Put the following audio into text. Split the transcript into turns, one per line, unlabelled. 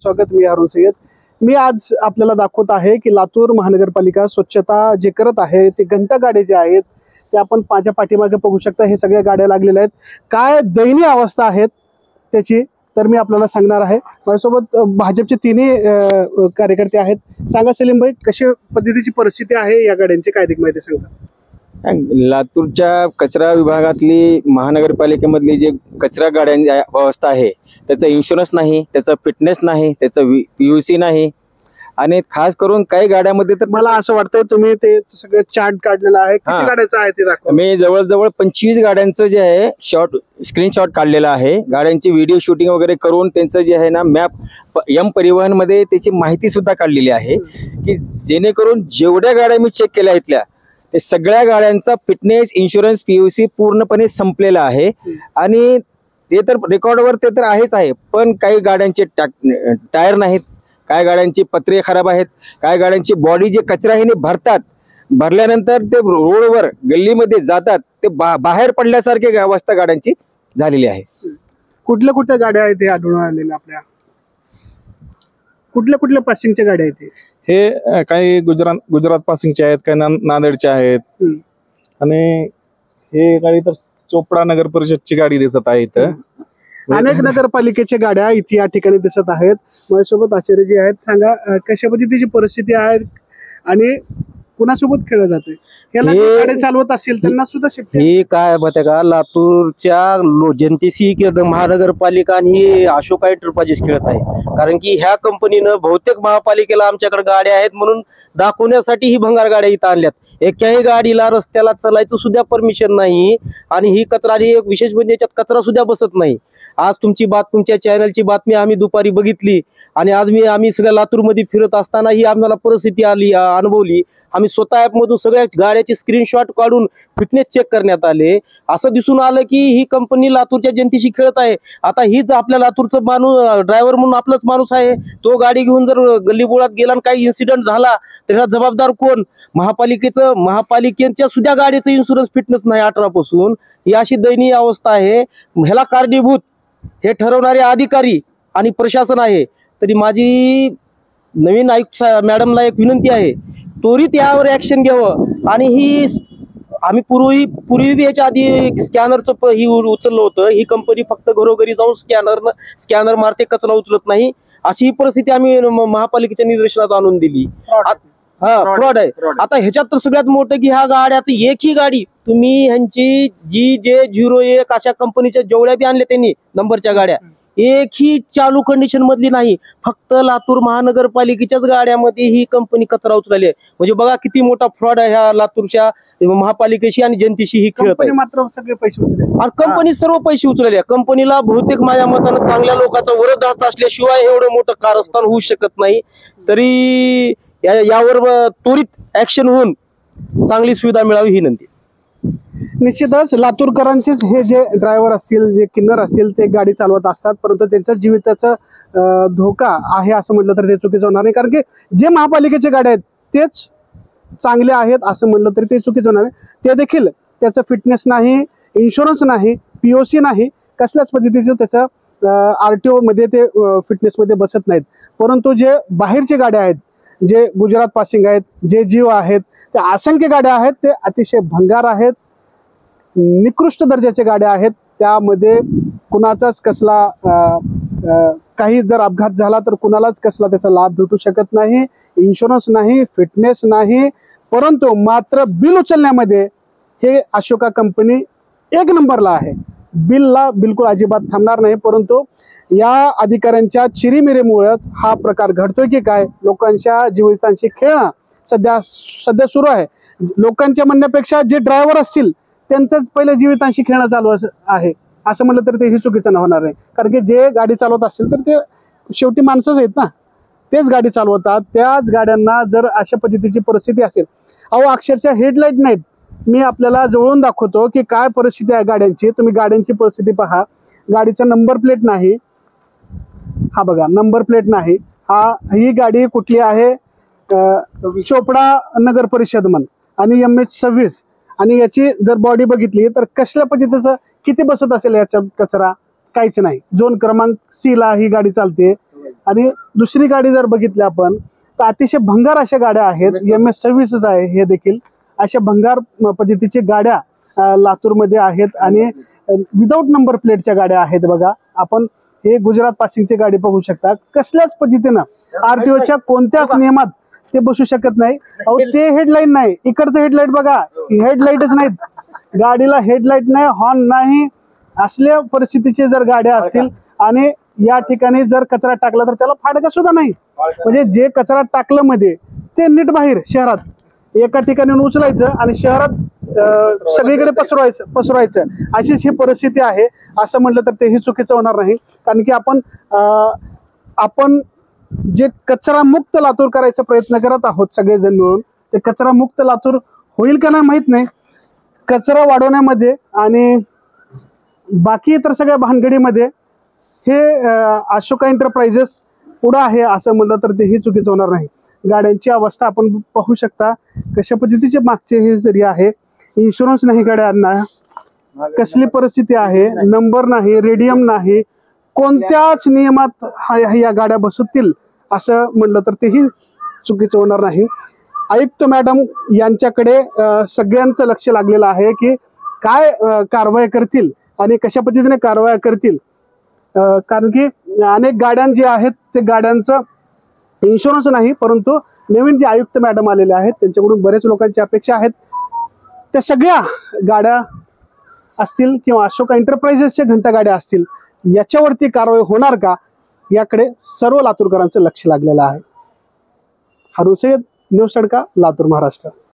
स्वागत। मी अरुण सय्यद। मी आज आपल्याला दाखवत आहे की लातूर महानगरपालिका स्वच्छता जे करत आहे ते घंटा गाड्या जे आहेत ते आपण माझ्या पाठीमागे बघू शकता। हे सगळ्या गाड्या लागलेल्या आहेत। काय दयनीय अवस्था आहेत त्याची तर मी आपल्याला सांगणार आहे। माझ्यासोबत भाजपचे तिन्ही कार्यकर्ते आहेत। सांगा सलीम भाई, कशा पद्धतीची परिस्थिती आहे या गाड्यांची, काय अधिक माहिती सांगा।
लातूरच्या कचरा विभागातली महानगरपालिकेमधली जे कचरा गाड्यांची अवस्था आहे त्याचा इन्शुरन्स नाही, त्याचा फिटनेस नाही, त्याचा PUC नाही आणि खास करून काही गाड्यांमध्ये तर
मला असं वाटतं तुम्ही ते सगळं चार्ट काढलेला आहे, किती गाड्याचं आहे ते दाखवा।
मी जवळजवळ 25 गाड्यांचं जे आहे स्क्रीनशॉट काढलेला आहे। गाड्यांची व्हिडिओ शूटिंग वगैरे करून त्यांचं जे आहे ना मॅप एम परिवहन मध्ये त्याची माहिती सुद्धा काढलेली आहे की जेणेकरून जेवढ्या गाड्या मी चेक केल्या इथल्या ते सगळ्या गाड्यांचा फिटनेस, इन्शुरन्स, PUC पूर्णपणे संपलेला आहे आणि ते तर रेकॉर्डवर ते तर आहेच आहे। पण काही गाड्यांचे टायर नाहीत, काही गाड्यांची पत्रे खराब आहेत, काही गाड्यांची बॉडी जे कचरा हे भरतात, भरल्यानंतर ते रोडवर गल्लीमध्ये जातात ते बाहेर पडल्यासारखी अवस्था गाड्यांची झालेली आहे।
कुठल्या कुठल्या गाड्या आहेत हे आढळून आलेल्या आपल्या? कुठल्या कुठल्या पासिंगच्या गाड्या आहेत?
हे काही गुजरात पासिंगच्या आहेत, काही नांदेडच्या आहेत आणि हे गाडी तर चोपडा नगर परिषदची गाडी दिसत आहे इथं।
अनेक नगरपालिकेच्या गाड्या इथे या ठिकाणी दिसत आहेत। माझ्यासोबत आचार्यजी आहेत। सांगा कशा पद्धतीची परिस्थिती आहे आणि कुणासोबत खेळलं जाते? याला गाड्या चालवत असेल त्यांना सुद्धा
हे काय माहिती का, लातूरच्या जनतेशी महानगरपालिका आणि अशोका एंटरप्राइजेस खेळत आहे। कारण की ह्या कंपनीनं बहुतेक महापालिकेला आमच्याकडे गाड्या आहेत म्हणून दाखवण्यासाठी ही भंगार गाड्या इथं आणल्यात। एकाही गाडीला रस्त्याला चालायचं सुद्धा परमिशन नाही आणि ही कचरा एक विशेष म्हणजे याच्यात कचरा सुद्धा बसत नाही। आज तुमच्या चॅनलची बातमी आम्ही दुपारी बघितली आणि आज आम्ही सगळ्या लातूरमध्ये फिरत असताना ही आम्हाला परिस्थिती अनुभवली। आम्ही स्वतः ऍप मधून सगळ्या गाड्याचे स्क्रीनशॉट काढून फिटनेस चेक करण्यात आले। असं दिसून आलं की ही कंपनी लातूरच्या जनतेशी खेळत आहे। आता हीच आपल्या लातूरचा माणूस ड्रायव्हर म्हणून आपलाच माणूस आहे, तो गाडी घेऊन जर गल्लीबोळात गेला आणि काही इन्सिडेंट झाला त्याला जबाबदार कोण? महापालिकेच्या सुद्धा गाडीचं इन्शुरन्स फिटनेस नाही 18 पासून। ही अशी दयनीय अवस्था आहे। ह्याला कारणीभूत हे ठरवणारे अधिकारी आणि प्रशासन आहे। तरी माझी नवीन आयुक्त मॅडमला एक विनंती आहे, त्वरित यावर ऍक्शन घ्यावं आणि ही आम्ही पूर्वी याच्या आधी स्कॅनरचं ही उचललं होतं। ही कंपनी फक्त घरोघरी जाऊन स्कॅनर मारते, कचरा उचलत नाही। अशी ही परिस्थिती आम्ही महापालिकेच्या निदर्शनात आणून दिली। फ्रॉड आहे। आता ह्याच्यात तर सगळ्यात मोठं की ह्या गाड्याचं एकही गाडी तुम्ही ह्यांची GJ01 अशा कंपनीच्या जेवढ्या बी आणल्या त्यांनी नंबरच्या गाड्या एकही चालू कंडिशन मधली नाही। फक्त लातूर महानगरपालिकेच्याच गाड्यामध्ये ही कंपनी कचरा उचलली आहे। म्हणजे बघा किती मोठा फ्रॉड आहे ह्या लातूरच्या महापालिकेशी आणि जनतेशी ही खेळत आहे।
मात्र सगळे पैसे उचलले
आणि कंपनी सर्व पैसे उचलले। कंपनीला बहुतेक माझ्या मतानं चांगल्या लोकांचा वरदहस्त असल्याशिवाय एवढं मोठं कारस्थान होऊ शकत नाही। तरी यावर त्वरित ऍक्शन होऊन चांगली सुविधा मिळावी ही विनंती।
निश्चितच लातूरकरांचेच हे जे ड्रायव्हर असतील, जे किन्नर असतील ते गाडी चालवत असतात, परंतु त्यांच्या जीविताचा धोका आहे असं म्हटलं तर ते चुकीचं होणार नाही। कारण की जे महापालिकेचे गाड्या आहेत तेच चांगले आहेत असं म्हटलं तरी ते चुकीचं होणार नाही। ते देखील त्याचं फिटनेस नाही, इन्शुरन्स नाही, PUC नाही, कसल्याच पद्धतीचं त्याचं RTO मध्ये ते फिटनेस मध्ये बसत नाहीत। परंतु जे बाहेरचे गाड्या आहेत, जे गुजरात पासिंग आहेत, जे जीव आहेत, त्या असंख्य गाड्या आहेत, ते अतिशय भंगार आहेत, निकृष्ट दर्जाच्या गाड्या आहेत। त्यामध्ये कुणाचाच कसला काही जर अपघात झाला तर कुणालाच कसला त्याचा लाभ भेटू शकत नाही, इन्शुरन्स नाही, फिटनेस नाही। परंतु मात्र बिल उचलण्यामध्ये हे अशोका कंपनी एक नंबरला आहे। बिलला बिलकुल अजिबात थांबणार नाही। परंतु या अधिकाऱ्यांच्या चिरीमिरीमुळे हा प्रकार घडतोय की काय, लोकांच्या जीवितांशी खेळणं सध्या सुरू आहे। लोकांच्या म्हणण्यापेक्षा जे ड्रायव्हर असतील त्यांचंच पहिले जीवितांशी खेळणं चालू आहे असं म्हटलं तर ते ही चुकीचं होणार नाही। कारण की जे गाडी चालवत असतील तर ते शेवटी माणसंच आहेत ना, तेच गाडी चालवतात। त्याच गाड्यांना जर अशा पद्धतीची परिस्थिती असेल, अहो अक्षरशः हेडलाईट नाहीत। मी आपल्याला जवळून दाखवतो की काय परिस्थिती आहे गाड्यांची। तुम्ही गाड्यांची परिस्थिती पहा। गाडीचा नंबर प्लेट नाही, हा बघा नंबर प्लेट नाही। ही गाडी कुठली आहे? चोपडा नगर परिषद म्हण आणि MH26 आणि याची जर बॉडी बघितली तर कसल्या पद्धतीचं किती बसत असेल याचा कचरा? काहीच नाही। झोन क्रमांक C ला ही गाडी चालते आणि दुसरी गाडी जर बघितली आपण तर अतिशय भंगार अशा गाड्या आहेत, MS26 आहे हे देखील, अशा भंगार पद्धतीच्या गाड्या लातूरमध्ये आहेत आणि विदाऊट नंबर प्लेटच्या गाड्या आहेत. बघा आपण हे गुजरात पासिंगची गाडी बघू शकता, कसल्याच पद्धतीनं RTOच्या कोणत्याच नियमात ते बसू शकत नाही. अहो ते हेडलाईट नाही, इकडचं हेडलाईट बघा, हेडलाईटच नाहीत, गाडीला हेडलाईट नाही, हॉर्न नाही, असल्या परिस्थितीचे जर गाड्या असतील आणि या ठिकाणी जर कचरा टाकला तर त्याला फाडका सुद्धा नाही. म्हणजे जे कचरा टाकलं मध्ये ते नीट बाहेर शहरात एका ठिकाणी उचलायचं आणि शहरात सगळीकडे पसरवायचं अशीच ही परिस्थिती आहे. असं म्हटलं तर तेही चुकीचं होणार नाही, कारण की आपण जे कचरा मुक्त लातूर करायचा प्रयत्न करत आहोत सगळेजण मिळून, ते कचरा मुक्त लातूर होईल का नाही माहित नाही. कचरा वाढवण्यामध्ये आणि बाकी इतर सगळ्या भानगडीमध्ये हे अशोका एंटरप्राइजेस पुढं आहे असं म्हटलं तर तेही चुकीचं होणार नाही. गाड्यांची अवस्था आपण पाहू शकता कशा पद्धतीचे मागचे हे जरी आहे, इन्शुरन्स नाही गाड्यांना, कसली परिस्थिती आहे, नंबर नाही, रेडियम नाही, कोणत्याच नियमात या गाड्या बसतील असं म्हटलं तर तेही चुकीचं होणार नाही. आयुक्त मॅडम यांच्याकडे सगळ्यांचं लक्ष लागलेलं आहे की काय कारवाई करतील आणि कशा पद्धतीने कारवाई करतील, कारण की अनेक गाड्या जे आहेत ते गाड्यांचं इन्शुरन्स नाही, परंतु नवीन जे आयुक्त मॅडम आलेले आहेत त्यांच्याकडून बरेच लोकांची अपेक्षा आहेत. त्या सगळ्या गाड्या असतील किंवा अशोका एंटरप्राइजेसच्या घंटा गाड्या असतील याच्यावरती कारवाई होणार का याकडे सर्व लातूरकरांचं लक्ष लागलेलं आहे. हारून सय्यद, न्यूज तडका, लातूर, महाराष्ट्र.